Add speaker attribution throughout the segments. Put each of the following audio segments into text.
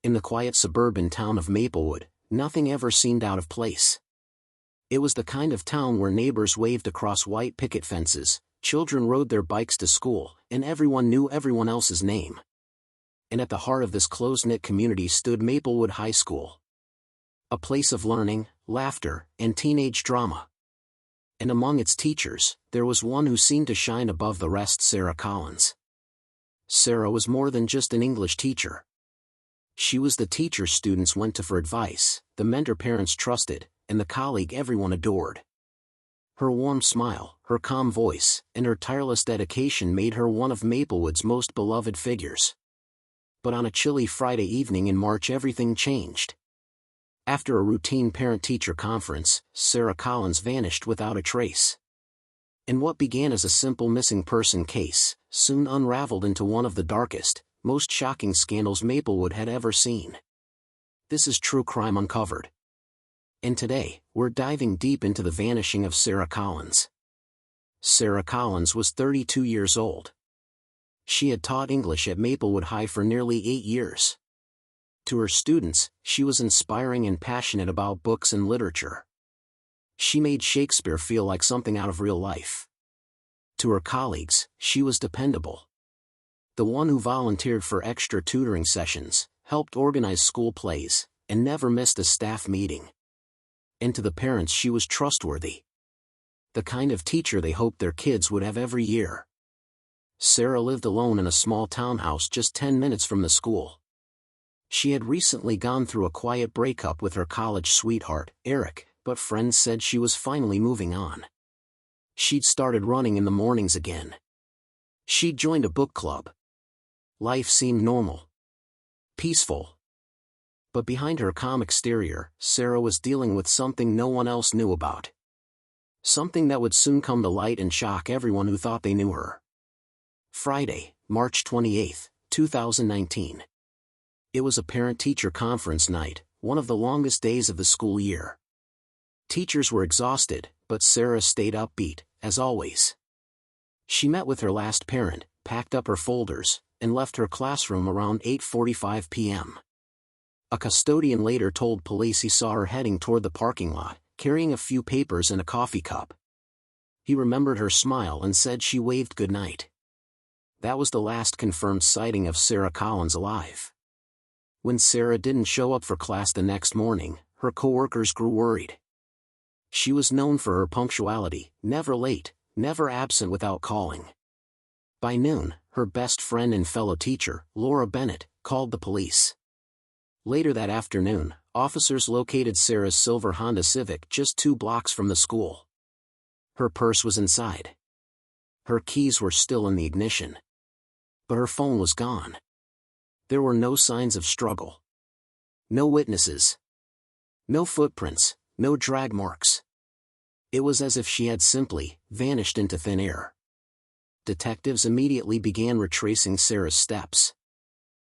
Speaker 1: In the quiet suburban town of Maplewood, nothing ever seemed out of place. It was the kind of town where neighbors waved across white picket fences, children rode their bikes to school, and everyone knew everyone else's name. And at the heart of this close-knit community stood Maplewood High School. A place of learning, laughter, and teenage drama. And among its teachers, there was one who seemed to shine above the rest: Sarah Collins. Sarah was more than just an English teacher. She was the teacher students went to for advice, the mentor parents trusted, and the colleague everyone adored. Her warm smile, her calm voice, and her tireless dedication made her one of Maplewood's most beloved figures. But on a chilly Friday evening in March, everything changed. After a routine parent-teacher conference, Sarah Collins vanished without a trace. And what began as a simple missing person case soon unraveled into one of the darkest, most shocking scandals Maplewood had ever seen. This is True Crime Uncovered. And today, we're diving deep into the vanishing of Sarah Collins. Sarah Collins was 32 years old. She had taught English at Maplewood High for nearly 8 years. To her students, she was inspiring and passionate about books and literature. She made Shakespeare feel like something out of real life. To her colleagues, she was dependable. The one who volunteered for extra tutoring sessions, helped organize school plays, and never missed a staff meeting. And to the parents, she was trustworthy. The kind of teacher they hoped their kids would have every year. Sarah lived alone in a small townhouse just 10 minutes from the school. She had recently gone through a quiet breakup with her college sweetheart, Eric, but friends said she was finally moving on. She'd started running in the mornings again. She'd joined a book club. Life seemed normal. Peaceful. But behind her calm exterior, Sarah was dealing with something no one else knew about. Something that would soon come to light and shock everyone who thought they knew her. Friday, March 28, 2019. It was a parent-teacher conference night, one of the longest days of the school year. Teachers were exhausted, but Sarah stayed upbeat, as always. She met with her last parent, packed up her folders, and left her classroom around 8:45 p.m. A custodian later told police he saw her heading toward the parking lot, carrying a few papers and a coffee cup. He remembered her smile and said she waved goodnight. That was the last confirmed sighting of Sarah Collins alive. When Sarah didn't show up for class the next morning, her coworkers grew worried. She was known for her punctuality, never late, never absent without calling. By noon, her best friend and fellow teacher, Laura Bennett, called the police. Later that afternoon, officers located Sarah's silver Honda Civic just 2 blocks from the school. Her purse was inside. Her keys were still in the ignition. But her phone was gone. There were no signs of struggle. No witnesses. No footprints, no drag marks. It was as if she had simply vanished into thin air. Detectives immediately began retracing Sarah's steps.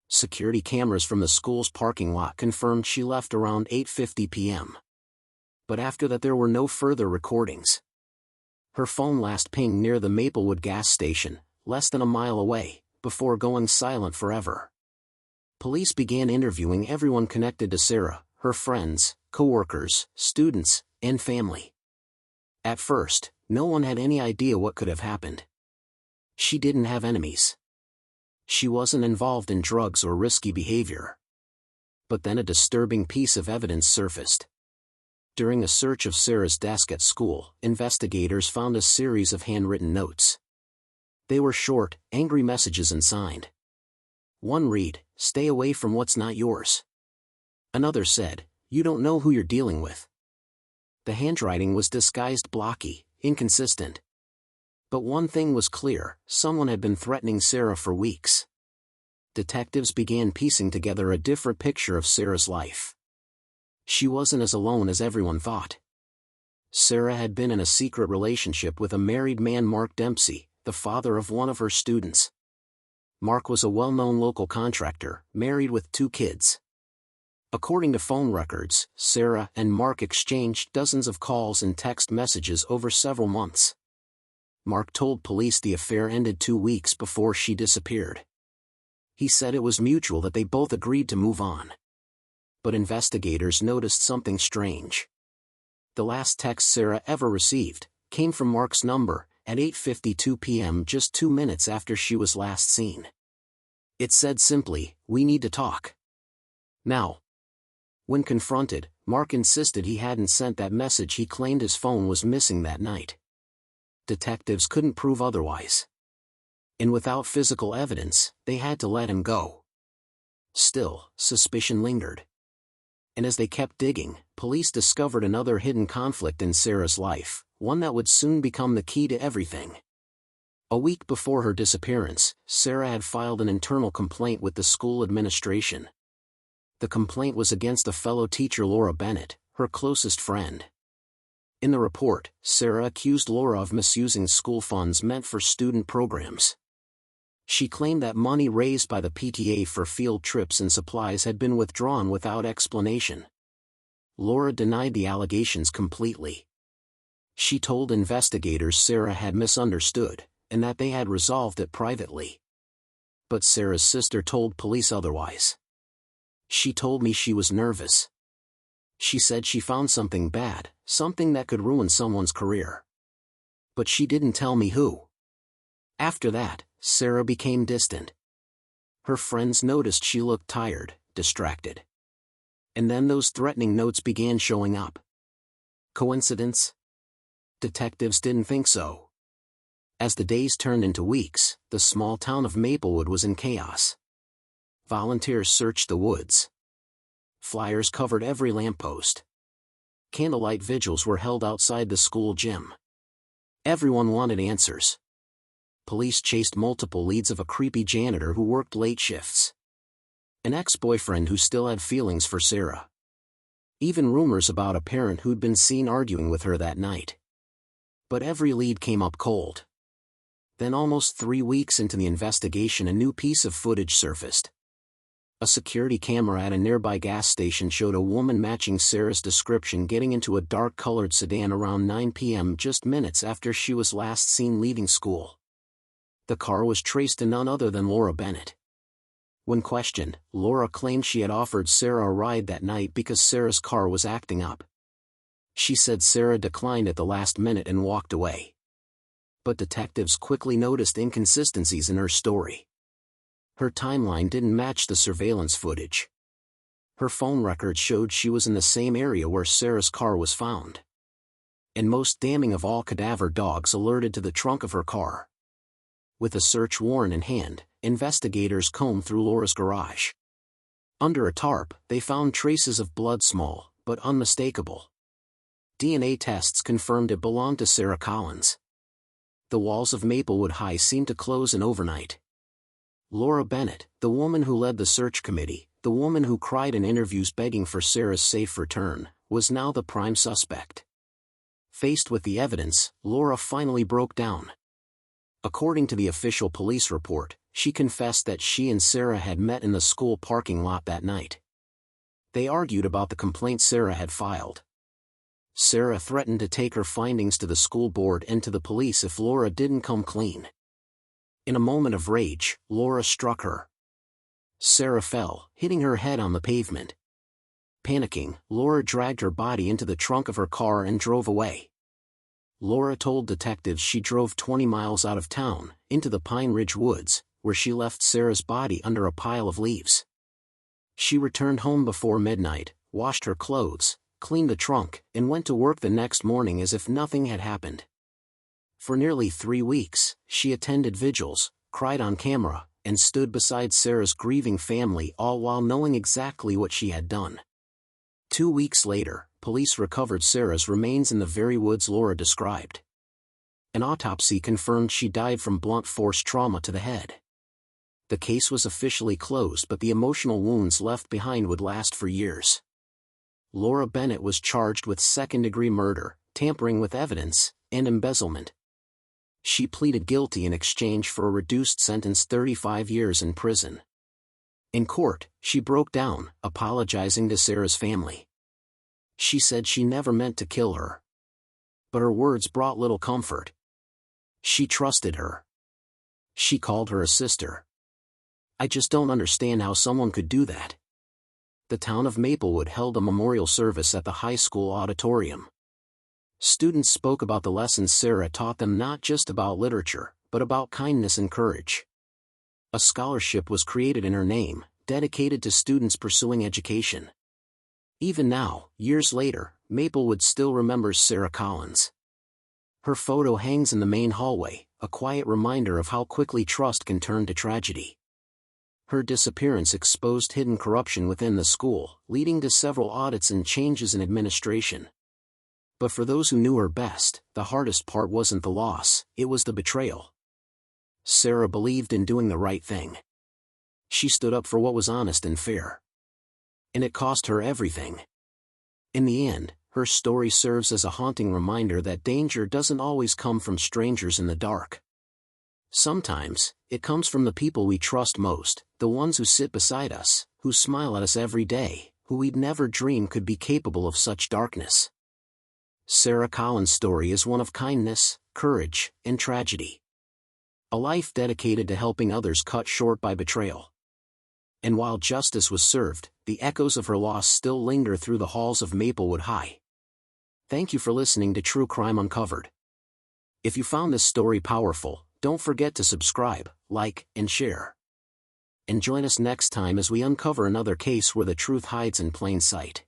Speaker 1: Security cameras from the school's parking lot confirmed she left around 8:50 p.m. But after that there were no further recordings. Her phone last pinged near the Maplewood gas station, less than a mile away, before going silent forever. Police began interviewing everyone connected to Sarah, her friends, coworkers, students, and family. At first, no one had any idea what could have happened. She didn't have enemies. She wasn't involved in drugs or risky behavior. But then a disturbing piece of evidence surfaced. During a search of Sarah's desk at school, investigators found a series of handwritten notes. They were short, angry messages and signed. One read, "Stay away from what's not yours." Another said, "You don't know who you're dealing with." The handwriting was disguised blocky, inconsistent. But one thing was clear: someone had been threatening Sarah for weeks. Detectives began piecing together a different picture of Sarah's life. She wasn't as alone as everyone thought. Sarah had been in a secret relationship with a married man, Mark Dempsey, the father of one of her students. Mark was a well-known local contractor, married with 2 kids. According to phone records, Sarah and Mark exchanged dozens of calls and text messages over several months. Mark told police the affair ended 2 weeks before she disappeared. He said it was mutual, that they both agreed to move on. But investigators noticed something strange. The last text Sarah ever received came from Mark's number at 8:52 p.m., just 2 minutes after she was last seen. It said simply, "We need to talk now." When confronted, Mark insisted he hadn't sent that message. He claimed his phone was missing that night. Detectives couldn't prove otherwise. And without physical evidence, they had to let him go. Still, suspicion lingered. And as they kept digging, police discovered another hidden conflict in Sarah's life, one that would soon become the key to everything. A week before her disappearance, Sarah had filed an internal complaint with the school administration. The complaint was against a fellow teacher, Laura Bennett, her closest friend. In the report, Sarah accused Laura of misusing school funds meant for student programs. She claimed that money raised by the PTA for field trips and supplies had been withdrawn without explanation. Laura denied the allegations completely. She told investigators Sarah had misunderstood, and that they had resolved it privately. But Sarah's sister told police otherwise. "She told me she was nervous. She said she found something bad, something that could ruin someone's career. But she didn't tell me who." After that, Sarah became distant. Her friends noticed she looked tired, distracted. And then those threatening notes began showing up. Coincidence? Detectives didn't think so. As the days turned into weeks, the small town of Maplewood was in chaos. Volunteers searched the woods. Flyers covered every lamppost. Candlelight vigils were held outside the school gym. Everyone wanted answers. Police chased multiple leads of a creepy janitor who worked late shifts. An ex-boyfriend who still had feelings for Sarah. Even rumors about a parent who'd been seen arguing with her that night. But every lead came up cold. Then, almost 3 weeks into the investigation, a new piece of footage surfaced. A security camera at a nearby gas station showed a woman matching Sarah's description getting into a dark-colored sedan around 9 p.m., just minutes after she was last seen leaving school. The car was traced to none other than Laura Bennett. When questioned, Laura claimed she had offered Sarah a ride that night because Sarah's car was acting up. She said Sarah declined at the last minute and walked away. But detectives quickly noticed inconsistencies in her story. Her timeline didn't match the surveillance footage. Her phone records showed she was in the same area where Sarah's car was found. And most damning of all, cadaver dogs alerted to the trunk of her car. With a search warrant in hand, investigators combed through Laura's garage. Under a tarp, they found traces of blood, small but unmistakable. DNA tests confirmed it belonged to Sarah Collins. The walls of Maplewood High seemed to close in overnight. Laura Bennett, the woman who led the search committee, the woman who cried in interviews begging for Sarah's safe return, was now the prime suspect. Faced with the evidence, Laura finally broke down. According to the official police report, she confessed that she and Sarah had met in the school parking lot that night. They argued about the complaint Sarah had filed. Sarah threatened to take her findings to the school board and to the police if Laura didn't come clean. In a moment of rage, Laura struck her. Sarah fell, hitting her head on the pavement. Panicking, Laura dragged her body into the trunk of her car and drove away. Laura told detectives she drove 20 miles out of town, into the Pine Ridge Woods, where she left Sarah's body under a pile of leaves. She returned home before midnight, washed her clothes, cleaned the trunk, and went to work the next morning as if nothing had happened. For nearly 3 weeks, she attended vigils, cried on camera, and stood beside Sarah's grieving family, all while knowing exactly what she had done. 2 weeks later, police recovered Sarah's remains in the very woods Laura described. An autopsy confirmed she died from blunt force trauma to the head. The case was officially closed, but the emotional wounds left behind would last for years. Laura Bennett was charged with second-degree murder, tampering with evidence, and embezzlement. She pleaded guilty in exchange for a reduced sentence, 35 years in prison. In court, she broke down, apologizing to Sarah's family. She said she never meant to kill her. But her words brought little comfort. She trusted her. She called her a sister. I just don't understand how someone could do that. The town of Maplewood held a memorial service at the high school auditorium. Students spoke about the lessons Sarah taught them, not just about literature, but about kindness and courage. A scholarship was created in her name, dedicated to students pursuing education. Even now, years later, Maplewood still remembers Sarah Collins. Her photo hangs in the main hallway, a quiet reminder of how quickly trust can turn to tragedy. Her disappearance exposed hidden corruption within the school, leading to several audits and changes in administration. But for those who knew her best, the hardest part wasn't the loss, it was the betrayal. Sarah believed in doing the right thing. She stood up for what was honest and fair. And it cost her everything. In the end, her story serves as a haunting reminder that danger doesn't always come from strangers in the dark. Sometimes, it comes from the people we trust most, the ones who sit beside us, who smile at us every day, who we'd never dream could be capable of such darkness. Sarah Collins' story is one of kindness, courage, and tragedy. A life dedicated to helping others cut short by betrayal. And while justice was served, the echoes of her loss still linger through the halls of Maplewood High. Thank you for listening to True Crime Uncovered. If you found this story powerful, don't forget to subscribe, like, and share. And join us next time as we uncover another case where the truth hides in plain sight.